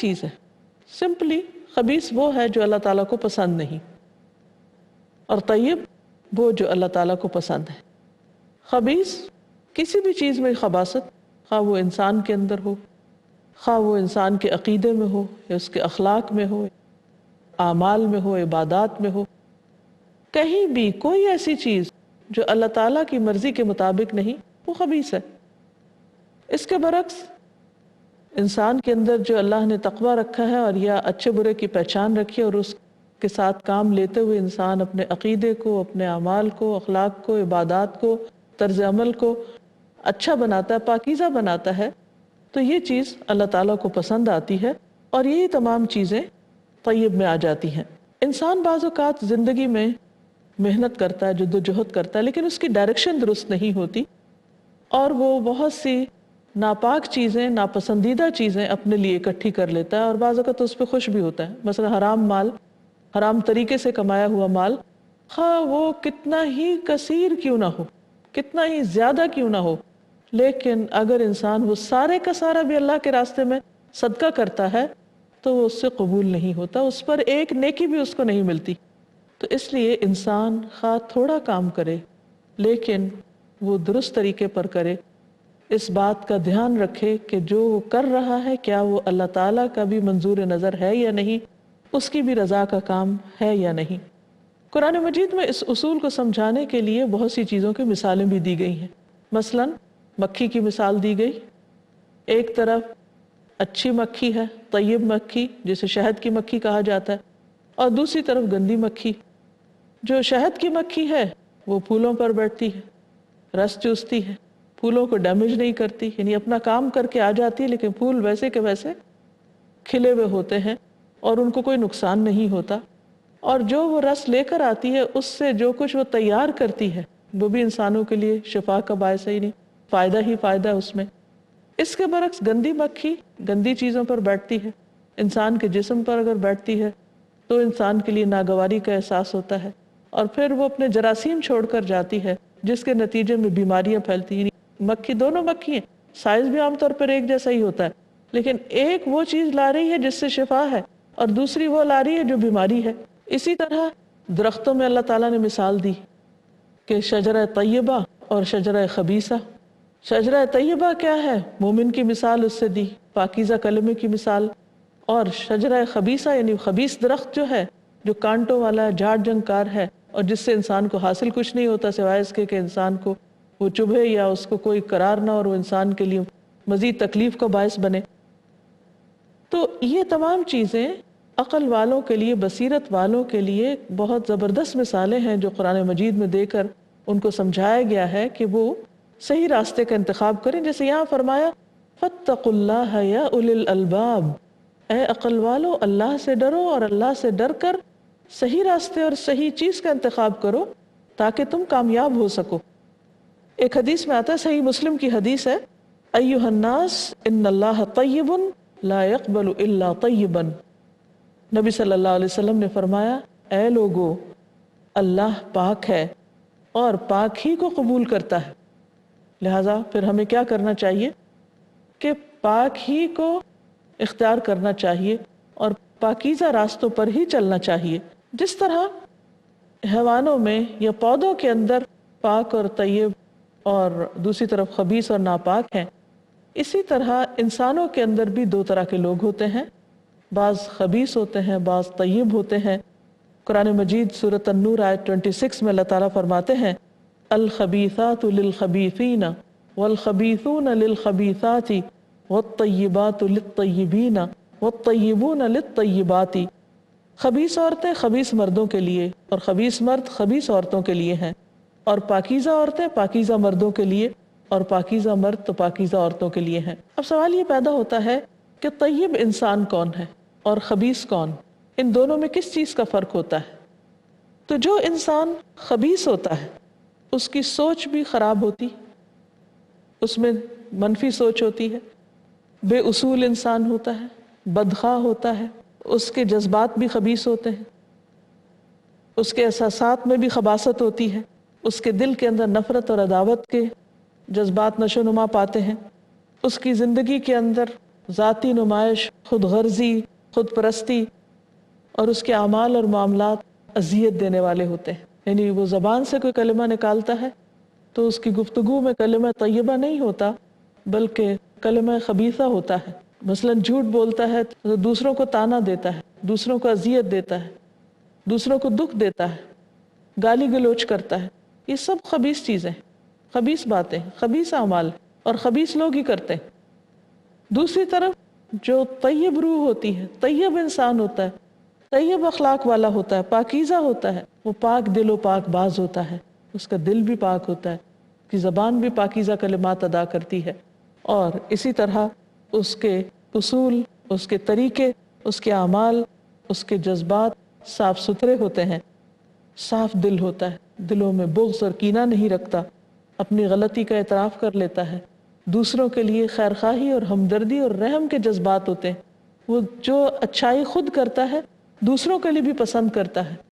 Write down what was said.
چیز ہے. سمپلی خبیث وہ ہے جو اللہ تعالیٰ کو پسند نہیں، اور طیب وہ جو اللہ تعالیٰ کو پسند ہے. خبیث کسی بھی چیز میں خباثت، خواہ وہ انسان کے اندر ہو، خواہ وہ انسان کے عقیدے میں ہو، یا اس کے اخلاق میں ہو، اعمال میں ہو، عبادات میں ہو، کہیں بھی کوئی ایسی چیز جو اللہ تعالیٰ کی مرضی کے مطابق نہیں، وہ خبیث ہے. اس کے برعکس انسان کے اندر جو اللہ نے تقویٰ رکھا ہے اور یا اچھے برے کی پہچان رکھی ہے، اور اس کے ساتھ کام لیتے ہوئے انسان اپنے عقیدے کو، اپنے اعمال کو، اخلاق کو، عبادات کو، طرز عمل کو اچھا بناتا ہے، پاکیزہ بناتا ہے، تو یہ چیز اللہ تعالیٰ کو پسند آتی ہے، اور یہی تمام چیزیں طیب میں آ جاتی ہیں. انسان بعض اوقات زندگی میں محنت کرتا ہے، جدوجہد کرتا ہے، لیکن اس کی ڈائریکشن درست نہیں ہوتی، اور وہ بہت سی ناپاک چیزیں، ناپسندیدہ چیزیں اپنے لیے اکٹھی کر لیتا ہے، اور بعض اوقات اس پہ خوش بھی ہوتا ہے. مثلا حرام مال، حرام طریقے سے کمایا ہوا مال، خواہ وہ کتنا ہی کثیر کیوں نہ ہو، کتنا ہی زیادہ کیوں نہ ہو، لیکن اگر انسان وہ سارے کا سارا بھی اللہ کے راستے میں صدقہ کرتا ہے تو وہ اس سے قبول نہیں ہوتا، اس پر ایک نیکی بھی اس کو نہیں ملتی. تو اس لیے انسان خواہ تھوڑا کام کرے لیکن وہ درست طریقے پر کرے، اس بات کا دھیان رکھے کہ جو وہ کر رہا ہے کیا وہ اللہ تعالیٰ کا بھی منظور نظر ہے یا نہیں، اس کی بھی رضا کا کام ہے یا نہیں. قرآن مجید میں اس اصول کو سمجھانے کے لیے بہت سی چیزوں کی مثالیں بھی دی گئی ہیں. مثلا مکھی کی مثال دی گئی. ایک طرف اچھی مکھی ہے، طیب مکھی جسے شہد کی مکھی کہا جاتا ہے، اور دوسری طرف گندی مکھی. جو شہد کی مکھی ہے وہ پھولوں پر بیٹھتی ہے، رس چوستی ہے، پھولوں کو ڈیمیج نہیں کرتی، یعنی اپنا کام کر کے آ جاتی ہے، لیکن پھول ویسے کے ویسے کھلے ہوئے ہوتے ہیں اور ان کو کوئی نقصان نہیں ہوتا. اور جو وہ رس لے کر آتی ہے، اس سے جو کچھ وہ تیار کرتی ہے وہ بھی انسانوں کے لیے شفا کا باعث ہی نہیں، فائدہ ہی فائدہ ہے اس میں. اس کے برعکس گندی مکھی گندی چیزوں پر بیٹھتی ہے، انسان کے جسم پر اگر بیٹھتی ہے تو انسان کے لیے ناگواری کا احساس ہوتا ہے، اور پھر وہ اپنے جراثیم چھوڑ کر جاتی ہے جس کے نتیجے میں بیماریاں پھیلتی ہیں. مکھی دونوں مکھی ہیں، سائز بھی عام طور پر ایک جیسا ہی ہوتا ہے، لیکن ایک وہ چیز لا رہی ہے جس سے شفا ہے، اور دوسری وہ لا رہی ہے جو بیماری ہے. اسی طرح درختوں میں اللہ تعالیٰ نے مثال دی کہ شجرہ طیبہ اور شجرہ خبیثہ. شجرہ طیبہ کیا ہے؟ مومن کی مثال اس سے دی، پاکیزہ کلمے کی مثال. اور شجرہ خبیثہ یعنی خبیث درخت جو ہے، جو کانٹوں والا ہے، جھاڑ جھنکار ہے، اور جس سے انسان کو حاصل کچھ نہیں ہوتا سوائے اس کے کہ انسان کو وہ چبھے یا اس کو کوئی قرار نہ، اور وہ انسان کے لیے مزید تکلیف کا باعث بنے. تو یہ تمام چیزیں عقل والوں کے لیے، بصیرت والوں کے لیے بہت زبردست مثالیں ہیں جو قرآن مجید میں دے کر ان کو سمجھایا گیا ہے کہ وہ صحیح راستے کا انتخاب کریں. جیسے یہاں فرمایا فاتقوا اللہ یا اولی الالباب، اے عقل والو اللہ سے ڈرو، اور اللہ سے ڈر کر صحیح راستے اور صحیح چیز کا انتخاب کرو تاکہ تم کامیاب ہو سکو. ایک حدیث میں آتا ہے، صحیح مسلم کی حدیث ہے، ایھا الناس ان اللہ طیب لا يقبل الا طیبا. نبی صلی اللہ علیہ وسلم نے فرمایا، اے لوگو اللہ پاک ہے اور پاک ہی کو قبول کرتا ہے. لہذا پھر ہمیں کیا کرنا چاہیے کہ پاک ہی کو اختیار کرنا چاہیے اور پاکیزہ راستوں پر ہی چلنا چاہیے. جس طرح حیوانوں میں یا پودوں کے اندر پاک اور طیب اور دوسری طرف خبیث اور ناپاک ہیں، اسی طرح انسانوں کے اندر بھی دو طرح کے لوگ ہوتے ہیں، بعض خبیث ہوتے ہیں، بعض طیب ہوتے ہیں. قرآن مجید سورۃ النور آیت 26 میں اللہ تعالیٰ فرماتے ہیں، الخبیثات للخبیثین والخبیثون للخبیثات والطیبات للطیبین والطیبون للطیبات. خبیث عورتیں خبیث مردوں کے لیے اور خبیث مرد خبیث عورتوں کے لیے ہیں، اور پاکیزہ عورتیں پاکیزہ مردوں کے لیے اور پاکیزہ مرد تو پاکیزہ عورتوں کے لیے ہیں. اب سوال یہ پیدا ہوتا ہے کہ طیب انسان کون ہے اور خبیث کون؟ ان دونوں میں کس چیز کا فرق ہوتا ہے؟ تو جو انسان خبیث ہوتا ہے اس کی سوچ بھی خراب ہوتی، اس میں منفی سوچ ہوتی ہے، بے اصول انسان ہوتا ہے، بدخواہ ہوتا ہے، اس کے جذبات بھی خبیث ہوتے ہیں، اس کے احساسات میں بھی خباثت ہوتی ہے، اس کے دل کے اندر نفرت اور عداوت کے جذبات نشو نما پاتے ہیں، اس کی زندگی کے اندر ذاتی نمائش، خود غرضی، خود پرستی، اور اس کے اعمال اور معاملات اذیت دینے والے ہوتے ہیں. یعنی وہ زبان سے کوئی کلمہ نکالتا ہے تو اس کی گفتگو میں کلمہ طیبہ نہیں ہوتا بلکہ کلمہ خبیثہ ہوتا ہے. مثلا جھوٹ بولتا ہے تو دوسروں کو طعنہ دیتا ہے، دوسروں کو اذیت دیتا ہے، دوسروں کو دکھ دیتا ہے، گالی گلوچ کرتا ہے. یہ سب خبیث چیزیں، خبیث باتیں، خبیث اعمال، اور خبیث لوگ ہی کرتے ہیں. دوسری طرف جو طیب روح ہوتی ہے، طیب انسان ہوتا ہے، طیب اخلاق والا ہوتا ہے، پاکیزہ ہوتا ہے، وہ پاک دل و پاک باز ہوتا ہے، اس کا دل بھی پاک ہوتا ہے، اس کی زبان بھی پاکیزہ کلمات ادا کرتی ہے، اور اسی طرح اس کے اصول، اس کے طریقے، اس کے اعمال، اس کے جذبات صاف ستھرے ہوتے ہیں، صاف دل ہوتا ہے، دلوں میں بغض اور کینہ نہیں رکھتا، اپنی غلطی کا اعتراف کر لیتا ہے، دوسروں کے لیے خیرخواہی اور ہمدردی اور رحم کے جذبات ہوتے ہیں. وہ جو اچھائی خود کرتا ہے دوسروں کے لیے بھی پسند کرتا ہے.